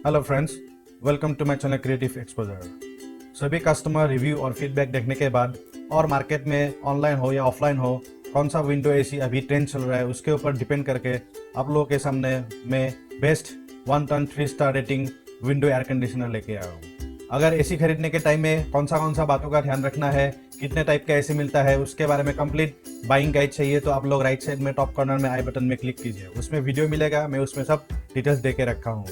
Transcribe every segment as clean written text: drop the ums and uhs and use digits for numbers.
Hello friends, welcome to my channel creative exposure. सभी customer review और feedback देखने के बाद और मार्केट में ऑनलाइन हो या ऑफलाइन हो कौन सा विंडो एसी अभी ट्रेंड चल रहा है उसके ऊपर डिपेंड करके आप लोगों के सामने मैं best 1 ton 3 star rating window air conditioner लेके आया हूँ। अगर एसी खरीदने के टाइम में कौन सा बातों का ध्यान रखना है, कितने टाइप का एसी मिलता है, उसके बारे में कंप्लीट बाइंग गाइड चाहिए तो आप लोग राइट साइड में टॉप कॉर्नर में आई बटन में क्लिक कीजिए, उसमें वीडियो मिलेगा, मैं उसमें सब डिटेल्स दे के रखा हूँ।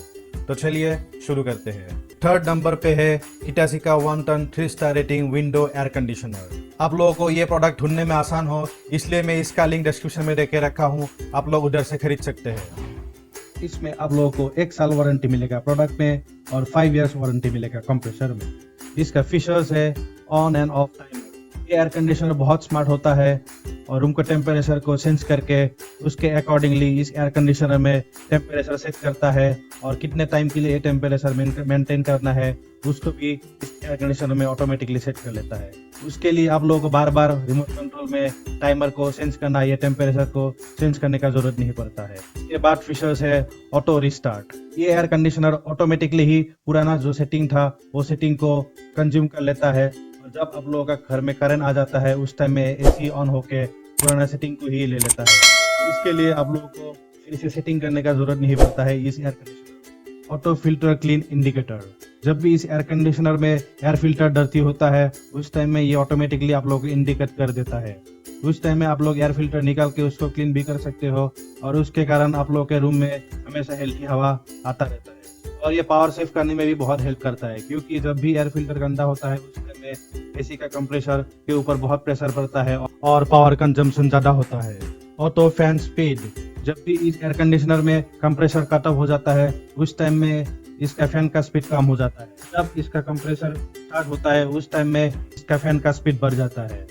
तो चलिए शुरू करते हैं। थर्ड नंबर पे है हिटाची का 1 ton 3 star rating window air conditioner. आप लोगों को ये प्रोडक्ट ढूंढने में आसान हो इसलिए मैं इसका लिंक डिस्क्रिप्शन में दे के रखा हूँ, आप लोग उधर से खरीद सकते हैं। इसमें आप लोगों को 1 साल वारंटी मिलेगा प्रोडक्ट में और 5 इयर्स वारंटी मिलेगा कंप्रेसर में। इसका फीचर्स है ऑन एंड ऑफ टाइमर। ये एयर कंडीशनर बहुत स्मार्ट होता है और रूम का टेम्परेचर को सेंस करके उसके अकॉर्डिंगली इस एयर कंडीशनर में टेम्परेचर सेट करता है और कितने टाइम के लिए ये टेम्परेचर मेंटेन करना है उसको भी इस एयर कंडीशनर में ऑटोमेटिकली सेट कर लेता है। उसके लिए आप लोगों को बार बार रिमोट कंट्रोल में टाइमर को सेंस करना, ये टेम्परेचर को सेंस करने का जरूरत नहीं पड़ता है। ये बाद फीचर्स है ऑटो रिस्टार्ट। ये एयर कंडीशनर ऑटोमेटिकली ही पुराना जो सेटिंग था वो सेटिंग को कंज्यूम कर लेता है और जब आप लोगों का घर में करंट आ जाता है उस टाइम में एसी ऑन होके पुराना सेटिंग को ही ले लेता है। इसके लिए आप लोगों को फिर से सेटिंग करने का जरूरत नहीं पड़ता है। इस air conditioner auto filter clean indicator, जब भी इस एयर कंडीशनर में एयर फिल्टर डर्टी होता है उस टाइम में ये ऑटोमेटिकली आप लोगों को इंडिकेट कर देता है। उस टाइम में आप लोग एयर फिल्टर निकाल के उसको क्लीन भी कर सकते हो और उसके कारण आप लोगों के रूम में हमेशा हेल्थी हवा आता रहता है। और ये पावर सेव करने में भी बहुत हेल्प करता है क्योंकि जब भी एयर फिल्टर गंदा होता है उस टाइम में एसी का कंप्रेसर के ऊपर बहुत प्रेशर पड़ता है और पावर कंजम्पशन ज्यादा होता है। ऑटो फैन स्पीड, जब भी इस एयर कंडीशनर में कंप्रेसर कट ऑफ हो जाता है उस टाइम में इसका फैन का स्पीड कम हो जाता है। जब इसका कंप्रेसर स्टार्ट होता है उस टाइम में इसका फैन का स्पीड बढ़ जाता है।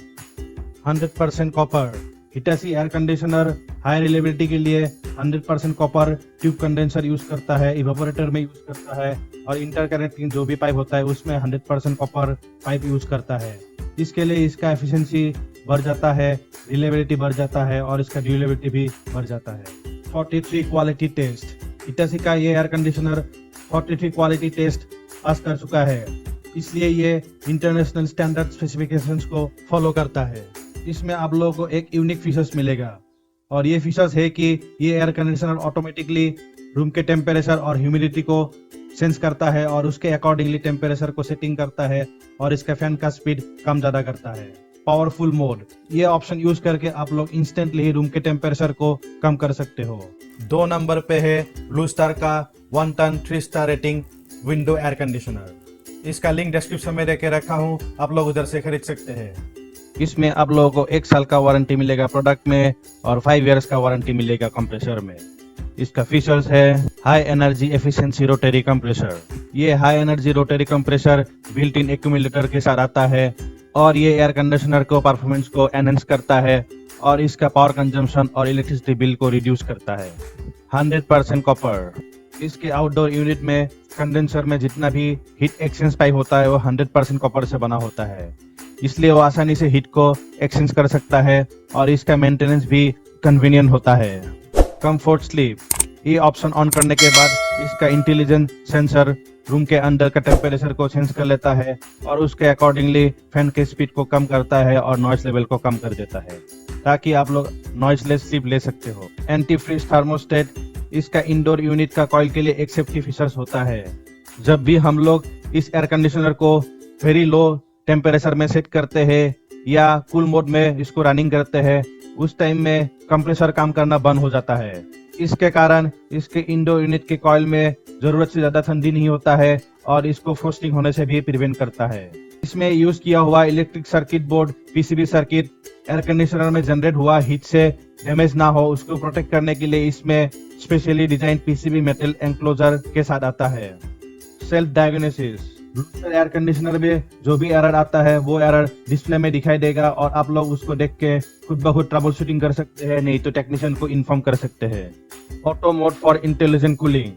100% copper, Hitachi air conditioner high reliability के लिए 100% कॉपर ट्यूब कंडेंसर यूज करता है, इवेपोरेटर में यूज करता है और इंटरकनेक्टिंग जो भी पाइप होता है उसमें 100% कॉपर पाइप यूज करता है। इसके लिए इसका एफिशिएंसी बढ़ जाता है, रिलेबिलिटी बढ़ जाता है और इसका ड्यूरेबिलिटी भी बढ़ जाता है। 43 क्वालिटी टेस्ट, हिटाची का ये air conditioner 43 quality test pass कर चुका है, इसलिए ये इंटरनेशनल स्टैंडर्ड स्पेसिफिकेशंस को फॉलो करता है। इसमें आप लोगों को एक यूनिक फीचर्स मिलेगा और ये फीचर्स है कि ये एयर कंडीशनर ऑटोमेटिकली रूम के टेम्परेचर और ह्यूमिडिटी को सेंस करता है और उसके अकॉर्डिंगली टेम्परेचर को सेटिंग करता है और इसका फैन का स्पीड कम ज्यादा करता है। पावरफुल मोड, ये ऑप्शन यूज करके आप लोग इंस्टेंटली रूम के टेम्परेचर को कम कर सकते हो। 2 नंबर पे है ब्लू स्टार का 1 ton 3 star rating window air conditioner. इसका लिंक डिस्क्रिप्शन में देके रखा हूँ, आप लोग उधर से खरीद सकते हैं। इसमें आप लोगों को 1 साल का वारंटी मिलेगा प्रोडक्ट में और 5 इयर्स का वारंटी मिलेगा कंप्रेसर में। इसका फीचर्स है high energy efficiency rotary compressor. ये high energy rotary compressor built in accumulator के साथ आता है और ये एयर कंडीशनर को परफॉर्मेंस को एनहेंस करता है और इसका पावर कंजम्पशन और इलेक्ट्रिसिटी बिल को रिड्यूस करता है। 100% कॉपर, इसके आउटडोर यूनिट में कंडेंसर में जितना भी हीट एक्सचेंज पाइप होता है वो 100% कॉपर से बना होता है, इसलिए वो आसानी से हीट को एक्सचेंज कर सकता है और इसका मेंटेनेंस भी कन्वीनियंट होता है। कंफर्ट स्लीप, ये ऑप्शन ऑन करने के बाद इसका इंटेलिजेंट सेंसर रूम के अंदर का टेम्परेचर को सेंस कर लेता है और उसके अकॉर्डिंगली फैन के स्पीड को कम करता है और नॉइस लेवल को कम कर देता है ताकि आप लोग नॉइसलेस स्लीप ले सकते हो। एंटी फ्रीज थर्मोस्टेट, इसका इंडोर यूनिट का कॉइल के लिए एक सेफ्टी फीचर्स होता है। जब भी हम लोग इस एयर कंडीशनर को वेरी लो टेम्परेचर में सेट करते हैं या कूल मोड में इसको रनिंग करते हैं उस टाइम में कंप्रेसर काम करना बंद हो जाता है। इसके कारण इसके इंडोर यूनिट के कॉइल में जरूरत से ज्यादा ठंडी नहीं होता है और इसको फ्रोस्टिंग होने से भी प्रिवेंट करता है। इसमें यूज किया हुआ electric circuit board PCB circuit air conditioner में जनरेट हुआ हीट से डैमेज ना हो उसको प्रोटेक्ट करने के लिए इसमें specially design PCB metal enclosure के साथ आता है। सेल्फ डायग्नोसिस, एयर कंडीशनर में जो भी एरर आता है वो एरर डिस्प्ले में दिखाई देगा और आप लोग उसको देख के खुद ब खुद ट्रबल शूटिंग कर सकते हैं, नहीं तो टेक्नीशियन को इन्फॉर्म कर सकते हैं। Auto mode for intelligent cooling,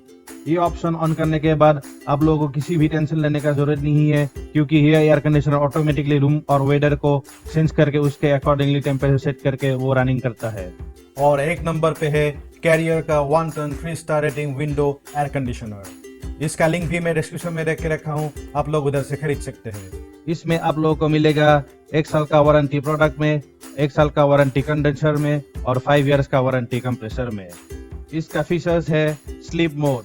ये ऑप्शन ऑन करने के बाद आप लोगों को किसी भी टेंशन लेने का जरूरत नहीं है क्योंकि ये एयर कंडीशनर ऑटोमेटिकली रूम और वेदर को सेंस करके उसके अकॉर्डिंगली टेम्परेचर सेट करके वो रनिंग करता है। और 1 नंबर पे है कैरियर का 1 ton 3 star rating window air conditioner. इसका लिंक भी मैं डिस्क्रिप्शन में रख के रखा हूँ, आप लोग उधर से खरीद सकते हैं। इसमें आप लोगों को मिलेगा 1 साल का वारंटी प्रोडक्ट में, 1 साल का वारंटी कंडेंसर में और 5 इयर्स का वारंटी कंप्रेसर में। इसका फीचर्स है स्लीप मोड।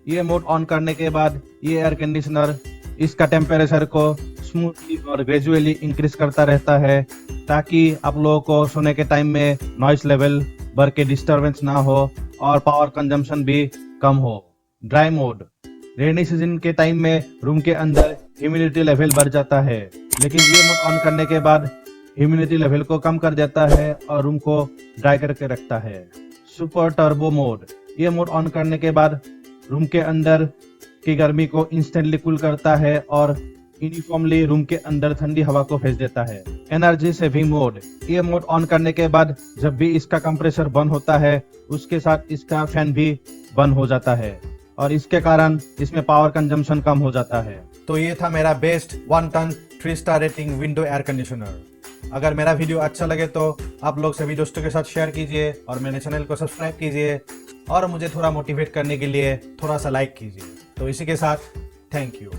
ये मोड ऑन करने के बाद ये एयर कंडीशनर इसका टेम्परेचर को स्मूथली और ग्रेजुअली इंक्रीज करता रहता है, ताकि आप लोगों को सोने के टाइम में नॉइस लेवल बढ़ के डिस्टरबेंस ना हो और पावर कंजम्पशन भी कम हो। ड्राई मोड, रेनी सीजन के टाइम में रूम के अंदर ह्यूमिडिटी लेवल बढ़ जाता है, लेकिन ये मोड ऑन करने के बाद ह्यूमिडिटी लेवल को कम कर देता है और रूम को ड्राई करके रखता है। सुपर टर्बो मोड, ये मोड ऑन करने के बाद रूम के अंदर की गर्मी को इंस्टेंटली कूल करता है और यूनिफॉर्मली रूम के अंदर ठंडी हवा को भेज देता है। एनर्जी सेविंग मोड, ये मोड ऑन करने के बाद जब भी इसका कंप्रेसर बंद होता है, उसके साथ इसका फैन भी बंद हो जाता है और इसके कारण इसमें पावर कंजम्पशन कम हो जाता है। तो ये था मेरा best 1 ton 3 star rating window air conditioner. अगर मेरा वीडियो अच्छा लगे तो आप लोग सभी दोस्तों के साथ शेयर कीजिए और मेरे चैनल को सब्सक्राइब कीजिए और मुझे थोड़ा मोटिवेट करने के लिए थोड़ा सा लाइक कीजिए। तो इसी के साथ थैंक यू।